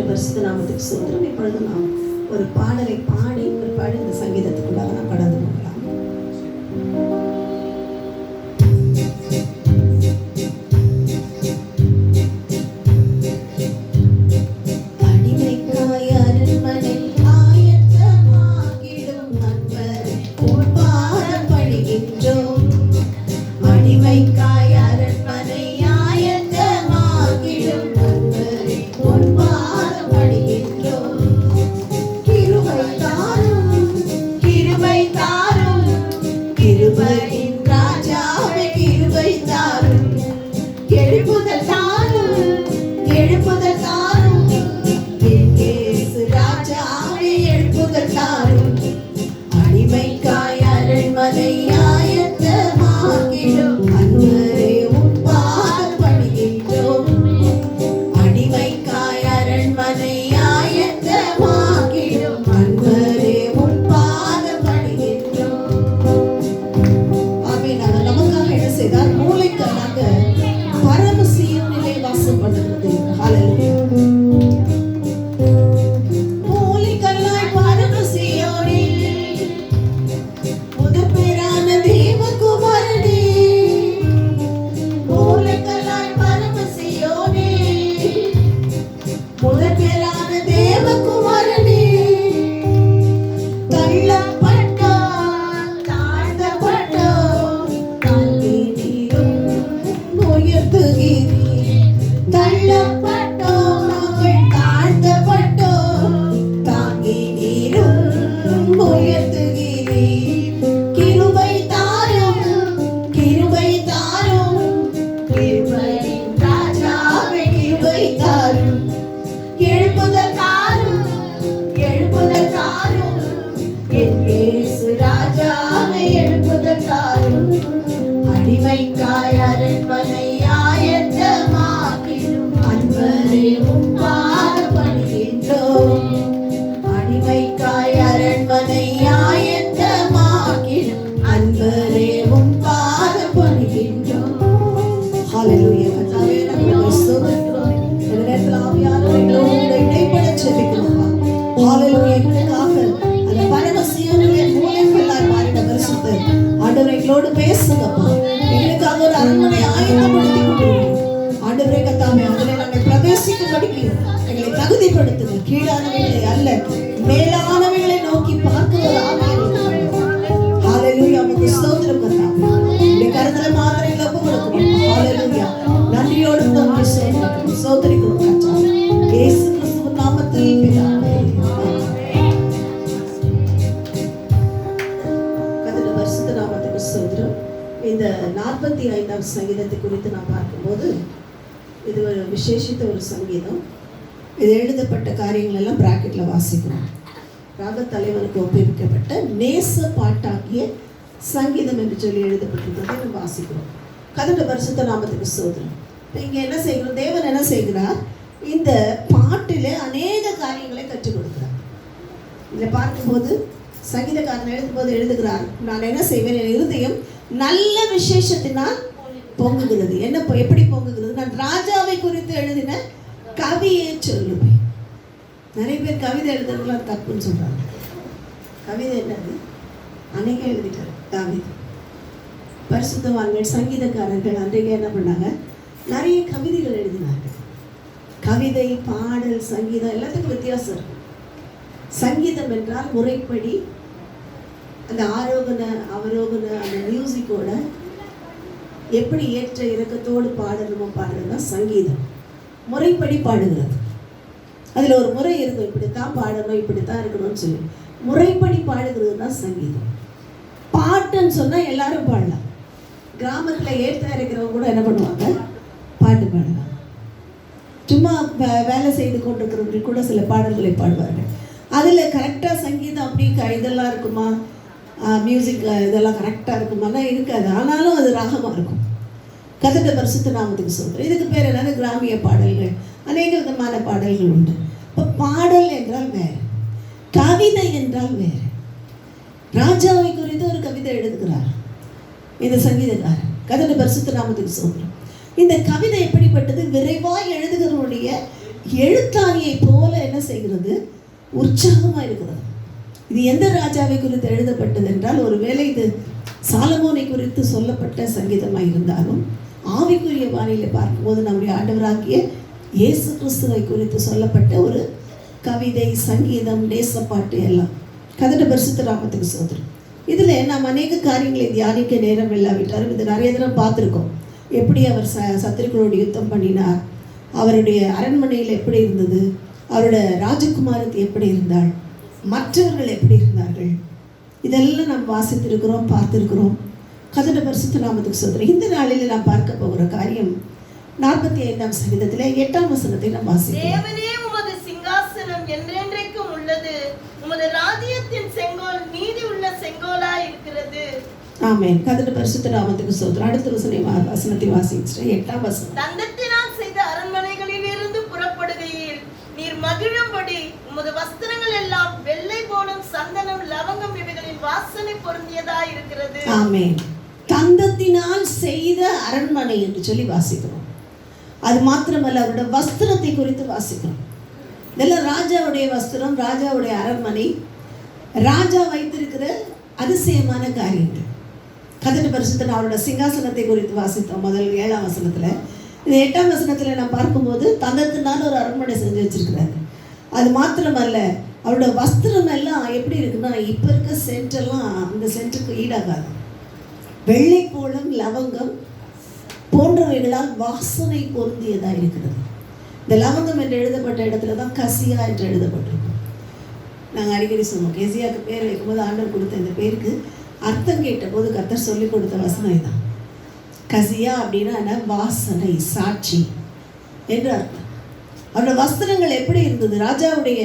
கர்த்தருடைய பரிசுத்த நாமத்துக்கு ஸ்தோத்திரம். இப்பொழுது நாம் ஒரு பாடலை பாடி பிற்பாடு இந்த சங்கீதத்துக்குள்ளாக நாம் கடந்து போகலாம். பேசுங்கப்பா, எங்களுக்காக ஒரு அரண்மனை ஆயத்தப்படுத்தி கொண்டிருக்கிறோம் ஆண்டவரே கர்த்தாவே. அதிலே நாங்கள் பிரவேசிக்கும்படிக்கு எங்களை தகுதிப்படுத்துங்க. கீழானவைகளை அல்ல, மேலானவைகளை நோக்கி பார்க்கிற ஆவியை ஹல்லேலூயா. உமக்கு ஸ்தோத்திரம் கர்த்தாவே. இந்த கருத்துல மாத்திரைகளை ஒப்பு கொடுக்கிறோம். ஹல்லேலூயா. நன்றியோடு உம்மை ஸ்தோத்திரிக்கிறோம் கர்த்தாவே. இயேசு கிறிஸ்துவின் நாமத்தில் பிதாவே. இந்த 45ஆம் சங்கீதத்தை குறித்து நான் பார்க்கும்போது இது ஒரு விசேஷித்த ஒரு சங்கீதம். இது எழுதப்பட்ட காரியங்கள் எல்லாம் பிராக்கெட்டில் வாசிக்கிறோம். ராக தலைவனுக்கு ஒப்புவிக்கப்பட்ட நேச பாட்டாகிய சங்கீதம் என்று சொல்லி எழுதப்பட்டிருக்கிறதை நம்ம வாசிக்கிறோம். கர்த்தருடைய பரிசுத்த நாமத்துக்கு ஸ்தோத்திரம். இங்கே என்ன செய்கிறோம்? தேவன் என்ன செய்கிறார்? இந்த பாட்டில் அநேக காரியங்களை கற்றுக் கொடுக்கிறார். இதில் பார்க்கும்போது சங்கீதக்காரன் எழுதும்போது எழுதுகிறார், நான் என்ன செய்வேன், என் இருதயம் நல்ல விசேஷத்தினால் பொங்குகிறது. என்ன எப்படி பொங்குகிறது? நான் ராஜாவை குறித்து எழுதின கவியை சொல்லுவேன். நிறைய பேர் கவிதை எழுதுறதுலாம் தப்புன்னு சொல்றாங்க. கவிதை என்னது? அன்னைக்கே எழுதிட்டாரு தாவீது. பரிசுத்தவான்கள் சங்கீதக்காரர்கள் அன்றைக்கே என்ன பண்ணாங்க? நிறைய கவிதைகள் எழுதினார்கள். கவிதை, பாடல், சங்கீதம் எல்லாத்துக்கும் வித்தியாசம் இருக்கு. சங்கீதம் என்றால் முறைப்படி அந்த ஆரோகண அவரோகண அந்த மியூசிக்கோட எப்படி ஏற்ற இறக்கத்தோடு பாடணுமோ பாடுறது தான் சங்கீதம். முறைப்படி பாடுகிறது. அதில் ஒரு முறை இருக்கும், இப்படித்தான் பாடணும், இப்படித்தான் இருக்கணும்னு சொல்லி முறைப்படி பாடுகிறது தான் சங்கீதம். பாட்டுன்னு சொன்னால் எல்லாரும் பாடலாம். கிராமத்தில் ஏற்ற இறக்கிறவங்க கூட என்ன பண்ணுவாங்க? பாட்டு பாடலாம். சும்மா வேலை செய்து கொண்டிருக்கிறவர்கள் கூட சில பாடல்களை பாடுவார்கள். அதில் கரெக்டாக சங்கீதம் அப்படி இதெல்லாம் இருக்குமா, மியூசிக் இதெல்லாம் கரெக்டாக இருக்குமானா இருக்காது. ஆனாலும் அது ராகமாக இருக்கும். கர்த்தருடைய பரிசுத்த நாமத்துக்கு ஸ்தோத்திரம். இதுக்கு பேர் என்னது? கிராமிய பாடல்கள். அநேக விதமான பாடல்கள் உண்டு. இப்போ பாடல் என்றால் வேறு, கவிதை என்றால் வேறு. ராஜாவை குறித்து ஒரு கவிதை எழுதுகிறார் இந்த சங்கீதக்காரர். கர்த்தருடைய பரிசுத்த நாமத்துக்கு ஸ்தோத்திரம். இந்த கவிதை எப்படிப்பட்டது? விரைவாய் எழுதுகிறவருடைய எழுத்தாணியை போல என்ன செய்கிறது, உற்சாகமாக இருக்கிறது. இது எந்த ராஜாவை குறித்து எழுதப்பட்டது என்றால், ஒருவேளை இது சாலமோனை குறித்து சொல்லப்பட்ட சங்கீதமாக இருந்தாலும், ஆவிக்குரிய பாணியில் பார்க்கும்போது நம்முடைய ஆண்டவராகிய இயேசு கிறிஸ்துவை குறித்து சொல்லப்பட்ட ஒரு கவிதை, சங்கீதம், நேசப்பாட்டு எல்லாம். கதட பரிசுத்த நாமத்துக்கு ஸ்தோத்திரம். இதில் நாம் அநேக காரியங்களை தியானிக்க நேரம் இல்லாவிட்டாலும் இது நிறைய தடவை பார்த்துருக்கோம். எப்படி அவர் சத்துருக்களோடு யுத்தம் பண்ணினார், அவருடைய அரண்மனையில் எப்படி இருந்தது, அவருடைய ராஜகுமாரத்தை எப்படி இருந்தாள், மற்றவர்கள் எப்படி இருந்தார்கள், இதெல்லாம் நாம் வாசித்திருக்கிறோம், பார்த்துருக்கிறோம். கதட பரிசுத்த நாமத்துக்கு ஸ்தோத்திரம். இந்த நாளில் நாம் பார்க்க போகிற காரியம் 45ஆம் சங்கீதத்தில் 8ஆம் வசனத்தை நாம் வாசிக்கிறோம். என்றென்றைக்கும் உள்ளது, உமது ராஜ்யத்தின் செங்கோல் நீதி உள்ள செங்கோலாய் இருக்கிறது. ஆமென். கதட பரிசுத்த நாமத்துக்கு ஸ்தோத்திரம். அடுத்த வசனத்தை வாசிக்கிறேன். 8ஆம் வசனம். தந்தத்தினால் செய்த அரண்மனைகளில் இருந்து புறப்படுகையில் நீர் மகிழும்படி உமது வஸ்திரங்கள் எல்லாம் வெள்ளை போலும் சந்தனம், லவங்கம் இவைகளின் வாசனை பொருந்தியதாய் இருக்கிறது. ஆமென். தந்தத்தினால் செய்த அரண்மனை என்று சொல்லி வாசிக்கிறோம். அது மாத்திரமல்ல, அவருடைய வஸ்திரத்தை குறித்து வாசிக்கிறோம். இதெல்லாம் ராஜாவுடைய வஸ்திரம், ராஜாவுடைய அரண்மனை, ராஜா வைத்திருக்கிற அதிசயமான காரியங்கள். கதட பரிசுத்தன் அவரோட சிங்காசனத்தை குறித்து வாசித்தோம் முதல் 7ஆம் வசனத்தில். இது 8ஆம் வசனத்தில் நான் பார்க்கும்போது தந்தத்தினால ஒரு அரண்மனை செஞ்சு வச்சிருக்கிறாரு. அது மாத்திரமல்ல, அவரோட வஸ்திரம் எல்லாம் எப்படி இருக்குன்னா, இப்போ இருக்க சென்டெல்லாம் அந்த சென்ட்டுக்கு ஈடாகாது. வெள்ளை கோலம், லவங்கம் போன்றவைகளால் வாசனை பொருந்தியதாக இருக்கிறது. இந்த லவங்கம் என்று எழுதப்பட்ட இடத்துல தான் கசியா என்று எழுதப்பட்டிருக்கும். நாங்கள் அடிக்கடி சொல்லுவோம், கெசியாவுக்கு பேர் வைக்கும்போது ஆண்டவர் கொடுத்த இந்த பேருக்கு அர்த்தம் கேட்டபோது கர்த்தர் சொல்லி கொடுத்த வசனம் இதுதான். கசியா அப்படின்னா என்ன? வாசனை, சாட்சி என்று அர்த்தம். அவருடைய வஸ்திரங்கள் எப்படி இருந்தது? ராஜாவுடைய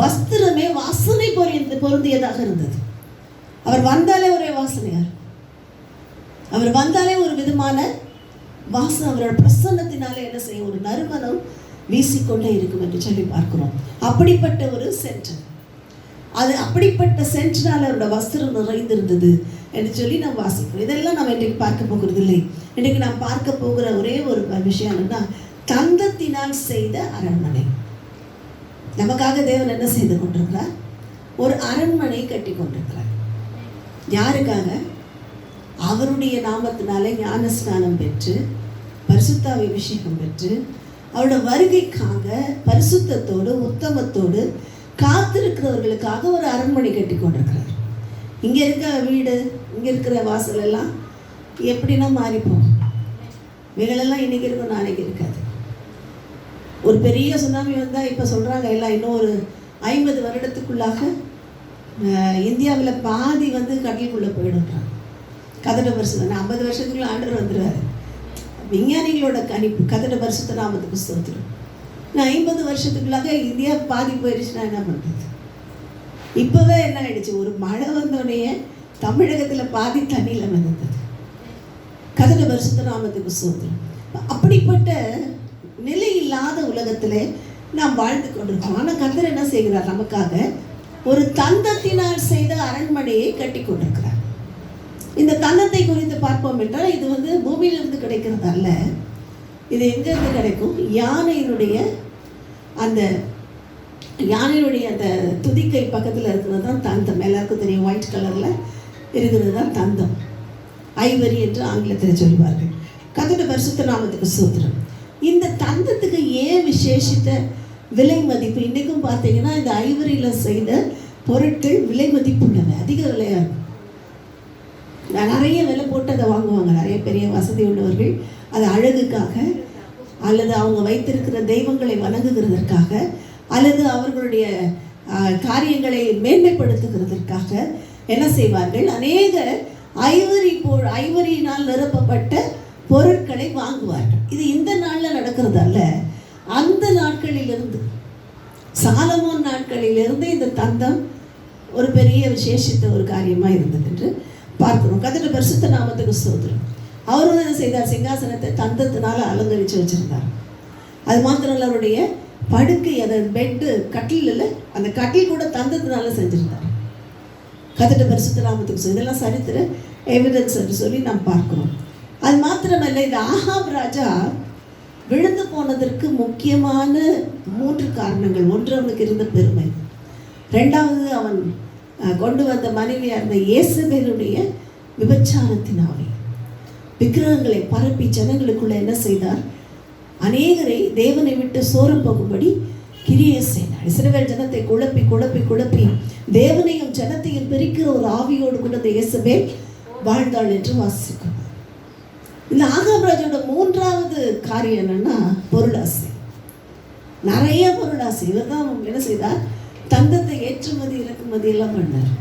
வஸ்திரமே வாசனை பொருந்தியதாக இருந்தது. அவர் வந்தாலே ஒரே வாசனையார், அவர் வந்தாலே ஒரு விதமான வாசனை, அவரோட பிரசன்னத்தினாலே என்ன செய்யும், ஒரு நறுமணம் வீசிக்கொண்டே இருக்கும் என்று சொல்லி பார்க்கிறோம். அப்படிப்பட்ட ஒரு சென்டர், அது அப்படிப்பட்ட சென்டரால் அவரோட வஸ்திரம் நிறைந்திருந்தது என்று சொல்லி நாம் வாசிக்கிறோம். இதெல்லாம் நம்ம இன்றைக்கு பார்க்க போகிறது இல்லை. இன்றைக்கு நாம் பார்க்க போகிற ஒரே ஒரு விஷயம் என்னன்னா, தந்தத்தினால் செய்த அரண்மனை. நமக்காக தேவன் என்ன செய்து கொண்டிருக்கிறார்? ஒரு அரண்மனை கட்டி கொண்டிருக்கிறார். யாருக்காக? அவருடைய நாமத்தினாலே ஞானஸ்நானம் பெற்று, பரிசுத்தாவி அபிஷேகம் பெற்று, அவரோட வருகைக்காக பரிசுத்தத்தோடு உத்தமத்தோடு காத்திருக்கிறவர்களுக்காக ஒரு அரண்மனை கட்டி கொண்டிருக்கிறார். இங்கே இருக்க வீடு, இங்கே இருக்கிற வாசல் எல்லாம் எப்படின்னா மாறி போகும். இவைகளெல்லாம் இன்றைக்கி இருக்கும், நாளைக்கு இருக்காது. ஒரு பெரிய சுனாமி வந்தால் இப்போ சொல்கிறாங்க எல்லாம் இன்னும் ஒரு 50 வருடத்துக்குள்ளாக இந்தியாவில் பாதி கடலுக்குள்ளே போயிடுறாங்க. கதட பரிசுத்த 50 வருஷத்துக்குள்ள ஆண்டவர் வந்துடுவார். விஞ்ஞானிகளோட கணிப்பு. கதட பரிசுத்த நாமத்துக்கு ஸ்தோத்திரம். 50 வருஷத்துக்குள்ளாக இந்தியா பாதி போயிடுச்சுன்னா என்ன பண்ணுறது? இப்போவே என்ன ஆயிடுச்சு, ஒரு மழை வந்தோடனே தமிழகத்தில் பாதி தண்ணியில் மிதந்தது. கதட பரிசுத்த நாமத்துக்கு ஸ்தோத்திரம். அப்படிப்பட்ட நிலை இல்லாத உலகத்தில் நாம் வாழ்ந்து கொண்டிருக்கோம். ஆனால் கர்த்தர் என்ன செய்கிறார்? நமக்காக ஒரு தந்தத்தினால் செய்த அரண்மனையை கட்டி கொண்டிருக்கிறார். இந்த தந்தத்தை குறித்து பார்ப்போம் என்றால், இது பூமியிலிருந்து கிடைக்கிறது அல்ல. இது எங்கேருந்து கிடைக்கும்? யானையினுடைய அந்த துதிக்கை பக்கத்தில் இருக்கிறது தான் தந்தம். எல்லாருக்கும் தெரியும், ஒயிட் கலரில் இருக்கிறது தான் தந்தம். ஐவரி என்று ஆங்கிலத்தில் சொல்வார்கள். கர்த்தருடைய பரிசுத்த நாமத்துக்கு ஸ்தோத்திரம். இந்த தந்தத்துக்கு ஏன் விசேஷித்த விலை மதிப்பு? இன்றைக்கும் பார்த்தீங்கன்னா இந்த ஐவரியில் செய்த பொருட்கள் விலை மதிப்புள்ளன, அதிக விலையாக இருக்கும். நிறைய விலை போட்டு அதை வாங்குவாங்க. நிறைய பெரிய வசதி உள்ளவர்கள் அது அழகுக்காக, அல்லது அவங்க வைத்திருக்கிற தெய்வங்களை வணங்குகிறதற்காக, அல்லது அவர்களுடைய காரியங்களை மேன்மைப்படுத்துகிறதற்காக என்ன செய்வார்கள்? அநேக ஐவரியினால் நிரப்பப்பட்ட பொருட்களை வாங்குவார்கள். இது இந்த நாளில் நடக்கிறது அல்ல, அந்த நாட்களிலிருந்து, சாலமோன் நாட்களிலிருந்து இந்த தந்தம் ஒரு பெரிய விசேஷித்த ஒரு காரியமாக இருந்தது என்று பார்க்கிறோம். கர்த்தருடைய பரிசுத்த நாமத்துக்கு ஸ்தோத்திரம். அவரும் என்ன செய்தார்? சிங்காசனத்தை தந்தத்தினால அலங்கரித்து வச்சிருந்தார். அது மாத்திரம் இல்லை, அவருடைய படுக்கை, அந்த பெட்டு, கட்டில் இல்லை, அந்த கட்டில் கூட தந்தத்தினால செஞ்சிருந்தார். கர்த்தருடைய பரிசுத்த நாமத்துக்கு இதெல்லாம் சரித்திர எவிடன்ஸ் என்று சொல்லி நாம் பார்க்கிறோம். அது மாத்திரமல்ல, இந்த ஆகாப் ராஜா விழுந்து போனதற்கு முக்கியமான 3 காரணங்கள். ஒன்று, அவனுக்கு இருந்த பெருமை. 2வது, அவன் கொண்டு வந்த மனைவியாக இருந்த இயேசபேலுடைய விபச்சாரத்தின் ஆவி. விக்கிரகங்களை பரப்பி ஜனங்களுக்குள்ள என்ன செய்தார்? அநேகரை தேவனை விட்டு சோரம் போகும்படி கிரியை செய்தார். இஸ்ரவேல் ஜனத்தை குழப்பி குழப்பி குழப்பி தேவனையும் ஜனத்தையும் பிரிக்கிற ஒரு ஆவியோடு கூட இந்த இயேசபேல் வாழ்ந்தாள் என்று வாசிக்கும். இந்த ஆகாப் ராஜாவோட 3வது காரியம் என்னன்னா பொருளாசை. நிறைய பொருளாசை. இவர் தான் என்ன செய்தார்? தந்தத்தை ஏற்றுமதி இறக்குமதி எல்லாம் பண்ணார்.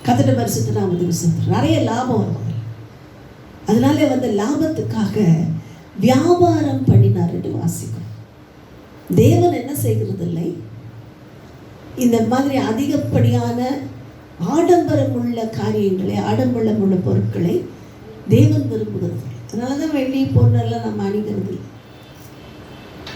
கர்த்தருடைய பரிசுத்த நாமத்துக்கு ஸ்தோத்திரம். நிறைய லாபம் வரும். அதனால வந்த லாபத்துக்காக வியாபாரம் பண்ணினார் என்று வாசிக்கும். தேவன் என்ன செய்கிறதில்லை, இந்த மாதிரி அதிகப்படியான ஆடம்பரம் உள்ள காரியங்களை, ஆடம்பரம் உள்ள பொருட்களை தேவன் விரும்புகிறது. அதனால தான் வெள்ளி பொருளெல்லாம் நம்ம அணிகிறது.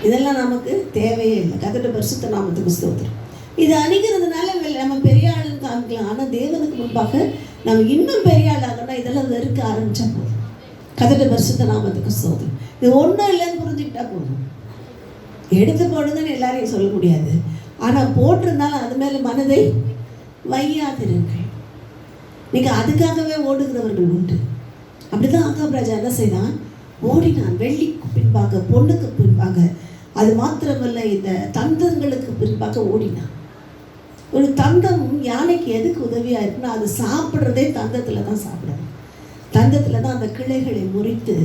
இதெல்லாம் நமக்கு தேவையே இல்லை. கர்த்தருடைய பரிசுத்த நாமத்துக்கு ஸ்தோத்திரம். இது அணிகிறதுனால நம்ம பெரிய ஆளுன்னு காமிக்கலாம். ஆனால் தேவனுக்கு முன்பாக நம்ம இன்னும் பெரிய ஆளாகனா இதெல்லாம் வெறுக்க ஆரம்பிச்சா போதும். கர்த்தருடைய பரிசுத்த நாமத்துக்கு ஸ்தோத்திரம். இது ஒன்றும் இல்லைன்னு புரிஞ்சுக்கிட்டா போதும். எடுத்து போடுங்கன்னு எல்லாரையும் சொல்ல முடியாது. ஆனால் போட்டிருந்தாலும் அது மேலே மனதை வையாதிருங்கள். நீங்கள் அதுக்காகவே ஓடுகிறவர்கள் உண்டு. அப்படிதான் ஆகாப் ராஜா என்ன செய்தான்? ஓடினான். வெள்ளிக்கு பின்பாக, பொண்ணுக்கு பின்பாக, அது மாத்திரமல்ல இந்த தந்தங்களுக்கு பின்பாக ஓடினான். ஒரு தந்தம் யானைக்கு எதுக்கு உதவியாக இருக்குன்னா, அது சாப்பிட்றதே தந்தத்தில் தான் சாப்பிடணும். தந்தத்தில் தான் அந்த கிளைகளை முறித்து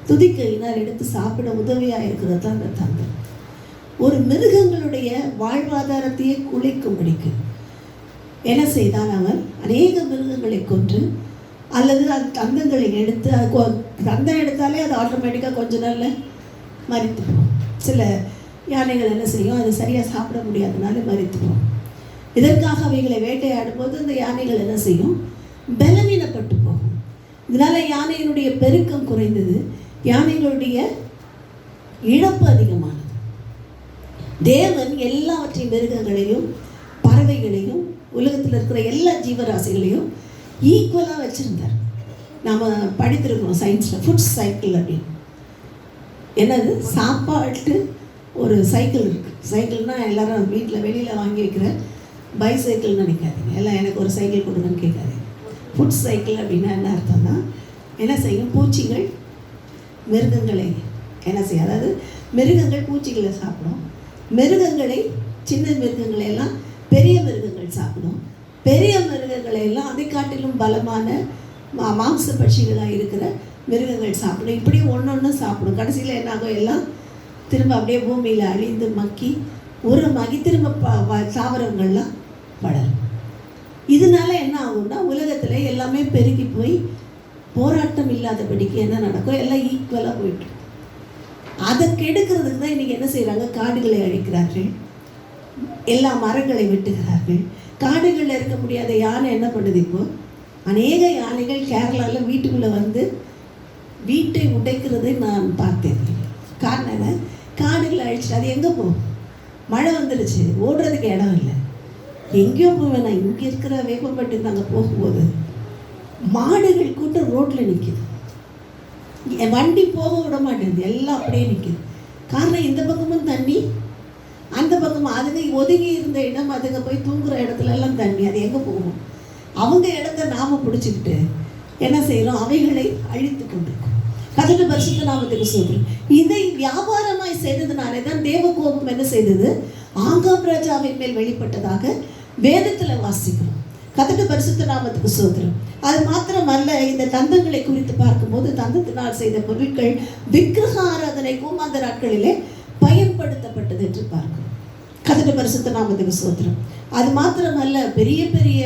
துதிக்கையினால் எடுத்து சாப்பிட உதவியாக இருக்கிறது தான் அந்த தந்தம். ஒரு மிருகங்களுடைய வாழ்வாதாரத்தையே குலைக்கும்படிக்கு என்ன செய்தான் அவன்? அநேக மிருகங்களை கொன்று அல்லது அது தந்தங்களை எடுத்து, அது தந்தம் எடுத்தாலே அது ஆட்டோமேட்டிக்காக கொஞ்ச நாளில் மரித்து போகும். சில யானைகள் என்ன செய்யும்? அது சரியாக சாப்பிட முடியாதனால மரித்து போகும். இதற்காக அவைகளை வேட்டையாடும் போது அந்த யானைகள் என்ன செய்யும்? பலவீனப்பட்டு போகும். இதனால யானையினுடைய பெருக்கம் குறைந்தது, யானைகளுடைய இழப்பு அதிகமானது. தேவன் எல்லாவற்றையும், மிருகங்களையும் பறவைகளையும் உலகத்தில் இருக்கிற எல்லா ஜீவராசிகளையும் ஈக்குவலாக வச்சுருந்தார். நாம் படித்திருக்கிறோம் சயின்ஸில் ஃபுட் சைக்கிள் அப்படின்னு. என்னது? சாப்பாட்டு ஒரு சைக்கிள் இருக்குது. சைக்கிள்னால் எல்லோரும் வீட்டில் வெளியில் வாங்கி வைக்கிற பைசைக்கிள்னு நினைக்காதீங்க. எல்லாம் எனக்கு ஒரு சைக்கிள் கொடுங்கன்னு கேட்காதீங்க. ஃபுட் சைக்கிள் அப்படின்னா என்ன அர்த்தம்னா, என்ன செய்யும்? பூச்சிகள் மிருகங்களை என்ன செய்யும்? அதாவது மிருகங்கள் பூச்சிகளை சாப்பிடும். மிருகங்களை, சின்ன மிருகங்களை எல்லாம் பெரிய மிருகங்கள் சாப்பிடும். பெரிய மிருகங்களை எல்லாம் அதை காட்டிலும் பலமான மாംസ பட்சிகளாக இருக்கிற மிருகங்கள் சாப்பிடும். இப்படி ஒன்று சாப்பிடும். கடைசியில் என்ன ஆகும்? எல்லாம் திரும்ப அப்படியே பூமியில் அழிந்து மக்கி உரமாகி திரும்ப தாவரங்கள்லாம் வளரும். இதனால என்ன ஆகும்னா, உலகத்தில் எல்லாமே பெருகி போய் போராட்டம் இல்லாதபடிக்கு என்ன நடக்கும்? எல்லாம் ஈக்குவலாக போயிட்டு. அதை கெடுக்கிறதுக்கு தான் இன்றைக்கி என்ன செய்கிறாங்க? காடுகளை அழிக்கிறார்கள், எல்லா மரங்களை வெட்டுகிறார்கள். காடுகளில் இருக்க முடியாத யானை என்ன பண்ணுது? இப்போ அநேக யானைகள் கேரளாவில் வீட்டுக்குள்ளே வந்து வீட்டை உடைக்கிறதை நான் பார்த்தேன். காரணம் என்ன? காடுகளை அழிச்சிட்டு அது எங்கே போகும்? மழை வந்துடுச்சு, ஓடுறதுக்கு இடம் இல்லை, எங்கேயோ போவேன். நான் இங்கே இருக்கிற வேப்பப்பட்டு நாங்கள் போகும்போது மாடுகள் கூட்டம் ரோட்டில் நிற்கிது. வண்டி போக விட மாட்டேங்குது, எல்லாம் அப்படியே நிற்கிது. காரணம், இந்த பக்கமும் தண்ணி, அந்த பக்கமும் அதுங்க ஒதுங்கி இருந்த இடம், அதுங்க போய் தூங்குற இடத்துல எல்லாம் தண்ணி. அது எங்கே போகும்? அவங்க இடத்த நாம் பிடிச்சிக்கிட்டு என்ன செய்கிறோம்? அவைகளை அழித்து கொண்டிருக்கோம். கர்த்தருடைய பரிசுத்த நாமத்துக்கு ஸ்தோத்திரம். இதை வியாபாரமாய் செய்ததுனாலே தான் தேவ கோபம் என்ன செய்தது? ஆகாப் ராஜாவின் மேல் வெளிப்பட்டதாக வேதத்தில் வாசிக்கிறோம். கர்த்தருடைய பரிசுத்த நாமத்துக்கு ஸ்தோத்திரம். அது மாத்திரமல்ல, இந்த தந்தங்களை குறித்து பார்க்கும்போது தந்தத்தினால் செய்த பொருட்கள் விக்கிரக ஆராதனைக்கும் அந்த நாட்களிலே பயன்படுத்தப்பட்டது என்று பார்க்கிறோம். கர்த்தருடைய பரிசுத்த நாமத்துக்கு ஸ்தோத்திரம். அது மாத்திரமல்ல, பெரிய பெரிய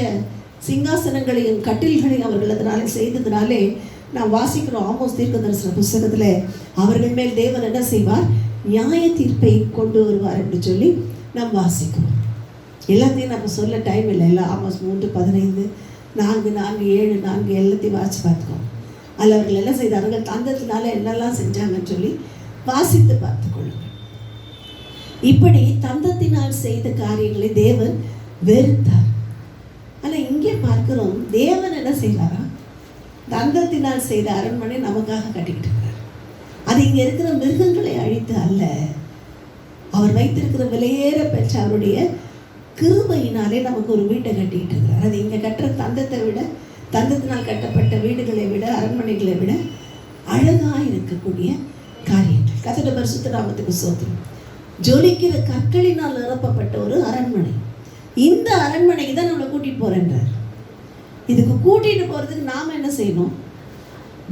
சிங்காசனங்களையும் கட்டில்களையும் அவர்கள் அதனாலே செய்ததுனாலே நாம் வாசிக்கிறோம். ஆமோஸ் தீர்க்கதரிசன புஸ்தகத்தில் அவர்கள் மேல் தேவன் என்ன செய்வார்? நியாய தீர்ப்பை கொண்டு வருவார் என்று சொல்லி நாம் வாசிக்கிறோம். எல்லாத்தையும் நம்ம சொல்ல டைம் இல்லை. எல்லாம் ஆமோஸ் 3:15, 4:4, 7 எல்லாத்தையும் வாசி பார்த்துக்கோம். அதில் அவர்கள் என்ன செய்தார்கள்? தந்தத்தினால என்னெல்லாம் செஞ்சாங்கன்னு சொல்லி வாசித்து பார்த்துக்கொள்ளுங்கள். இப்படி தந்தத்தினால் செய்த காரியங்களை தேவன் வெறுத்தார். ஆனால் இங்கே பார்க்கிறோம், தேவன் என்ன செய்தாரா? தந்தத்தினால் செய்த அரண்மனை நமக்காக கட்டிக்கிட்டு இருக்கிறார். அது இங்க இருக்கிற மிருகங்களை அழித்து அல்ல, அவர் வைத்திருக்கிற விலையேற பெற்ற அவருடைய கிருபையினாலே நமக்கு ஒரு வீட்டை கட்டிட்டு இருக்கிறார். அது இங்க கட்டுற தந்தத்தை விட, தந்தத்தினால் கட்டப்பட்ட வீடுகளை விட, அரண்மனைகளை விட அழகாக இருக்கக்கூடிய காரியங்கள். கர்த்தருடைய பரிசுத்த நாமத்துக்கு ஸ்தோத்திரம். ஜொலிக்கிற கற்களினால் நிரப்பப்பட்ட ஒரு அரண்மனை. இந்த அரண்மனைக்கு தான் நம்மளை கூட்டிட்டு போறேன்றார். இதுக்கு கூட்டிட்டு போறதுக்கு நாம என்ன செய்யணும்?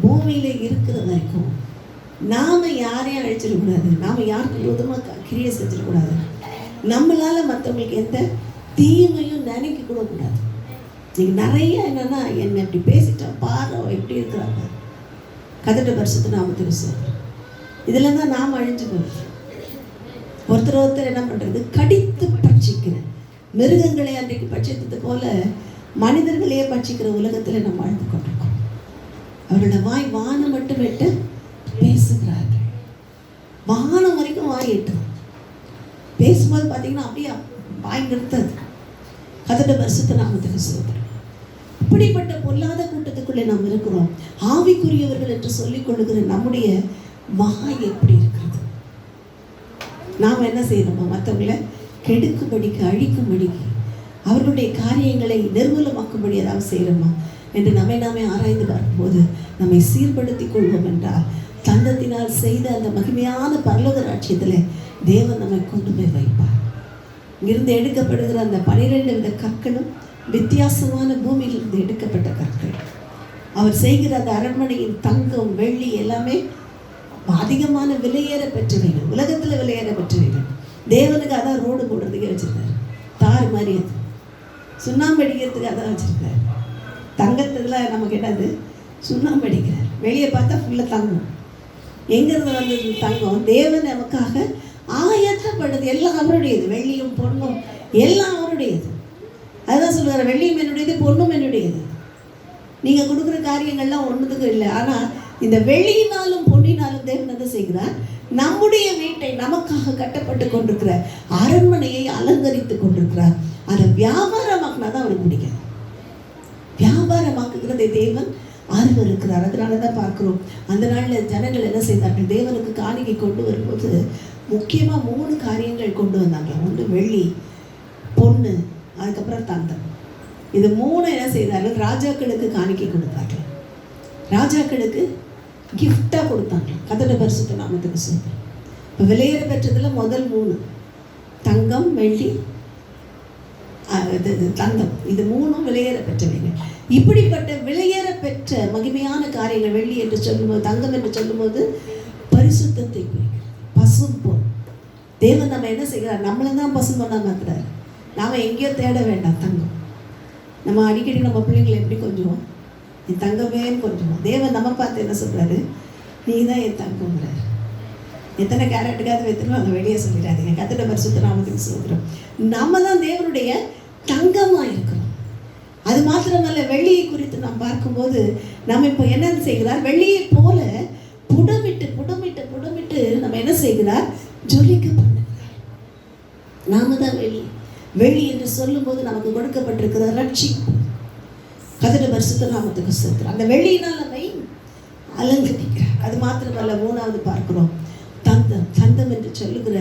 பூமியில இருக்கிற வரைக்கும் நாம யாரையும் அழிச்சிடக்கூடாது, நாம யாருக்கு விரோதமாக கிரியை செஞ்சிடக்கூடாது, நம்மளால மற்றவங்களுக்கு எந்த தீமையும் நினைக்க கூட கூடாது. நீங்க நிறைய என்னன்னா என்ன இப்படி பேசிட்டா பாரு எப்படி இருக்கிறாங்க. கர்த்தருடைய பரிசுத்த நாமத்துக்கு ஸ்தோத்திரம். இதுல தான் நாம் அழிஞ்சு போகிறோம். ஒருத்தர் என்ன பண்றது? கடித்து பட்சிக்கிற மிருகங்களை அன்றைக்கு பட்சித்தது போல மனிதர்களையே பட்சிக்கிற உலகத்துல நம்ம வாழ்ந்து கொண்டிருக்கோம். அவரோட வாய் வானம் மட்டும் விட்டு பேசுகிறார்கள். வானம் வரைக்கும் வாய் எட்டுது. பேசும்போது பார்த்தீங்கன்னா அப்படியே வாய் நிறுத்தது. கர்த்தருடைய பரிசுத்த நாமத்துக்கு ஸ்தோத்திரம். இப்படிப்பட்ட பொல்லாத கூட்டத்துக்குள்ளே நாம் இருக்கிறோம். ஆவிக்குரியவர்கள் என்று சொல்லிக் கொள்ளுகிற நம்முடைய வாய் எப்படி இருக்கிறது? நாம் என்ன செய்யணுமோ மற்றவங்களை கெடுக்கும்படிக்கு, அழிக்கும்படிக்கு, அவர்களுடைய காரியங்களை நிர்மூலமாக்கும்படி ஏதாவது செய்யணுமா என்று நாமே ஆராய்ந்து பார்க்கும்போது நம்மை சீர்படுத்திக் கொள்வோம் என்றால் தந்தத்தினால் செய்த அந்த மகிமையான பரலோக ராஜ்யத்தில் தேவன் நம்மை கொண்டு போய் வைப்பார். இங்கிருந்து எடுக்கப்படுகிற அந்த 12 வித கற்களும் வித்தியாசமான பூமியிலிருந்து எடுக்கப்பட்ட கற்கள். அவர் செய்கிற அந்த அரண்மனையின் தங்கம், வெள்ளி எல்லாமே அதிகமான விலையேற பெற்றவைகள், உலகத்தில் விலையேற பெற்றவைகள். தேவனுக்கு அதான் ரோடு போடுறதுக்கே வச்சிருக்காரு. தார் மாதிரி அது சுண்ணாம்பு அடிக்கிறதுக்கு அதான் வச்சிருக்காரு. தங்கத்துல நமக்கு என்னது? சுண்ணாம்பு அடிக்கிறார். வெளியே பார்த்தா ஃபுல்லாக தங்கம். எங்கிருந்து வந்தது தங்கம்? தேவன் நமக்காக ஆயத்தப்படுது. எல்லாம் அவருடையது. வெள்ளியும் பொண்ணும் எல்லாம் அவருடையது. அதுதான் சொல்லுவார், வெள்ளியும் என்னுடையது, பொண்ணும் என்னுடையது. நீங்கள் கொடுக்குற காரியங்கள்லாம் ஒன்றுத்துக்கும் இல்லை. ஆனால் இந்த வெள்ளியினாலும் பொன்னினாலும் தேவன் என்ன செய்கிறார்? நம்முடைய வீட்டை நமக்காக கட்டப்பட்டு கொண்டிருக்கிற அரண்மனையை அலங்கரித்து கொண்டிருக்கிறார். அதை வியாபாரமாக்கினா தான் அவருக்கு பிடிக்கும். வியாபாரமாக்குகிறதை தேவன் இருக்கிறார். அதனால தான் பார்க்கிறோம் அந்த நாளில் ஜனங்கள் என்ன செய்தார்கள்? தேவனுக்கு காணிக்கை கொண்டு வரும்போது முக்கியமாக 3 காரியங்கள் கொண்டு வந்தாங்க. ஒன்று வெள்ளி, பொண்ணு, அதுக்கப்புறம் தங்கம். இது 3 என்ன செய்தார்கள்? ராஜாக்களுக்கு காணிக்கை கொடுத்தார்கள். ராஜாக்களுக்கு கிஃப்டாக கொடுத்தாங்க. கர்த்தருடைய பரிசுத்த நாமத்துக்கு ஸ்தோத்திரம். இப்போ விலையேற பெற்றதில் முதல் 3 தங்கம், வெள்ளி, தங்கம். இது 3 விலையேற பெற்றவைங்க. இப்படிப்பட்ட விலையேற பெற்ற மகிமையான காரியங்கள். வெள்ளி என்று சொல்லும்போது, தங்கம் என்று சொல்லும்போது பரிசுத்தத்தை குறிக்கிறது. பசும் பொன். தேவன் நம்ம என்ன செய்கிறார்? நம்மளை தான் பசும் பொண்ணா மாத்துறாரு. நாம் எங்கேயோ தேட வேண்டாம். தங்கம் நம்ம அடிக்கடி நம்ம பிள்ளைங்களை எப்படி கொஞ்சம் என் தங்கமேன்னு கொஞ்சம். தேவன் நம்ம பார்த்து என்ன சொல்கிறாரு? நீ தான் என் தங்கம்ங்கிறார். எத்தனை கேரட்டுக்காவது வைத்துருவோம் அதை வெளியே சொல்லிடாதீங்க. கர்த்தருடைய பரிசுத்த நாமத்துக்கு ஸ்தோத்திரம். நம்ம தான் தேவனுடைய தங்கமாக இருக்கிறோம். அது மாத்திரமல்ல, வெள்ளியை குறித்து நாம் பார்க்கும்போது நம்ம இப்போ என்ன செய்கிறார்? வெள்ளியை போல புடமிட்டு புடமிட்டு புடமிட்டு நம்ம என்ன செய்கிறார்? ஜொலிக்க பண்ணுகிறார். நாம தான் வெள்ளி. வெள்ளி என்று சொல்லும்போது நமக்கு கொடுக்கப்பட்டிருக்கிற ரட்சிப்பு. கர்த்தருடைய பரிசுத்த நாமத்துக்கு ஸ்தோத்திரம். அந்த வெள்ளியினால் நம்மை அலங்கரிக்கிறார். அது மாத்திரமல்ல, 3வது பார்க்கிறோம் தந்தம். தந்தம் என்று சொல்லுகிற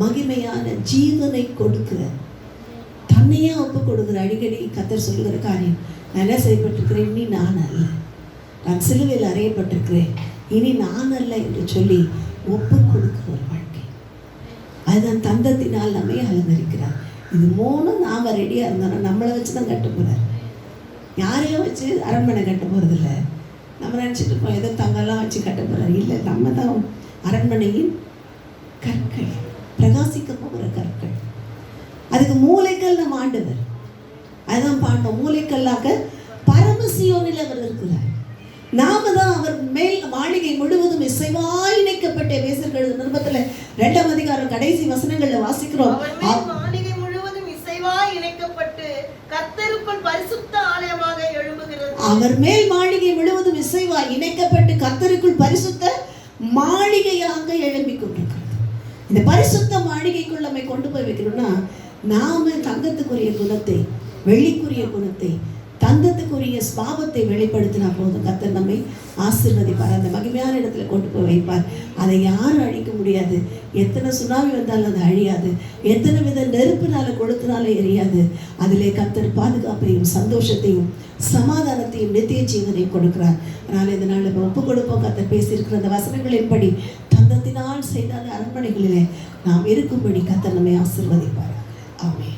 மகிமையான ஜீவனை கொடுக்கிற, தன்னையே ஒப்பு கொடுக்குற. அடிக்கடி கர்த்தர் சொல்லுகிற காரியம், நான் என்ன செய்யப்பட்டிருக்கிறேன்? இனி நான் அல்ல, நான் சிலுவையில் அறையப்பட்டிருக்கிறேன், இனி நான் அல்ல என்று சொல்லி ஒப்பு கொடுக்கிற ஒரு வாழ்க்கை. அதுதான் தந்தத்தினால் நம்மை அலங்கரிக்கிறார். இது 3 நாம் ரெடியாக இருந்தோம்னா நம்மளை வச்சு தான் கட்ட போகிறார். யாரையும் வச்சு அரண்மனை கட்ட போகிறதில்ல. நம்ம நினச்சிட்டு இருக்கோம் ஏதோ தங்கெல்லாம் வச்சு கட்ட போகிறார். இல்லை, நம்ம தான் அரண்மனையின் கற்கள், பிரகாசிக்க போகிற கற்கள். அதுக்கு மூலைக்கல் நம்ம ஆண்டவர். அதுதான் பாண்டோம், மூலைக்கல்லாக பரமசியோனில் அவர் இருக்கிறார். நாம தான் அவர் மேல் மாளிகை முழுவதும் இசைவாய் இணைக்கப்பட்ட எபேசியர் நிருபத்தில் 2ஆம் அதிகாரம் கடைசி வசனங்கள்ல வாசிக்கிறோம். மாளிகை முழுவதும் இசைவாய் இணைக்கப்பட்டு கர்த்தருக்குள் பரிசுத்த ஆலயமாக எழும்புகிறது. அவர் மேல் மாளிகை முழுவதும் இசைவாய் இணைக்கப்பட்டு கர்த்தருக்குள் பரிசுத்த மாளிகையாக எழும்பிக் கொண்டிருக்கிறது. இந்த பரிசுத்த மாளிகைக்குள் நம்மை கொண்டு போய் வைக்கணும்னா நாம தங்கத்துக்குரிய குணத்தை, வெள்ளிக்குரிய குணத்தை, தந்தத்துக்குரிய ஸ்பாவத்தை வெளிப்படுத்தினா போதும் கர்த்தர் நம்மை ஆசீர்வதிப்பார். அந்த மகிமையான இடத்துல கொண்டு போய் வைப்பார். அதை யாரும் அழிக்க முடியாது. எத்தனை சுனாமி வந்தாலும் அது அழியாது. எத்தனை வித நெருப்புனால கொளுத்தினாலும் எரியாது. அதிலே கர்த்தர் பாதுகாப்பையும் சந்தோஷத்தையும் சமாதானத்தையும் நித்திய ஜீவனையும் கொடுக்கிறார். அதனால் இந்த நாள் நம்ம ஒப்பு கொடுப்போம். கர்த்தர் பேசியிருக்கிற அந்த வசனங்களின்படி தந்தத்தினால் செய்த அந்த அரண்மனைகளிலே நாம் இருக்கும்படி கர்த்தர் நம்மை ஆசீர்வதிப்பார். ஆமென்.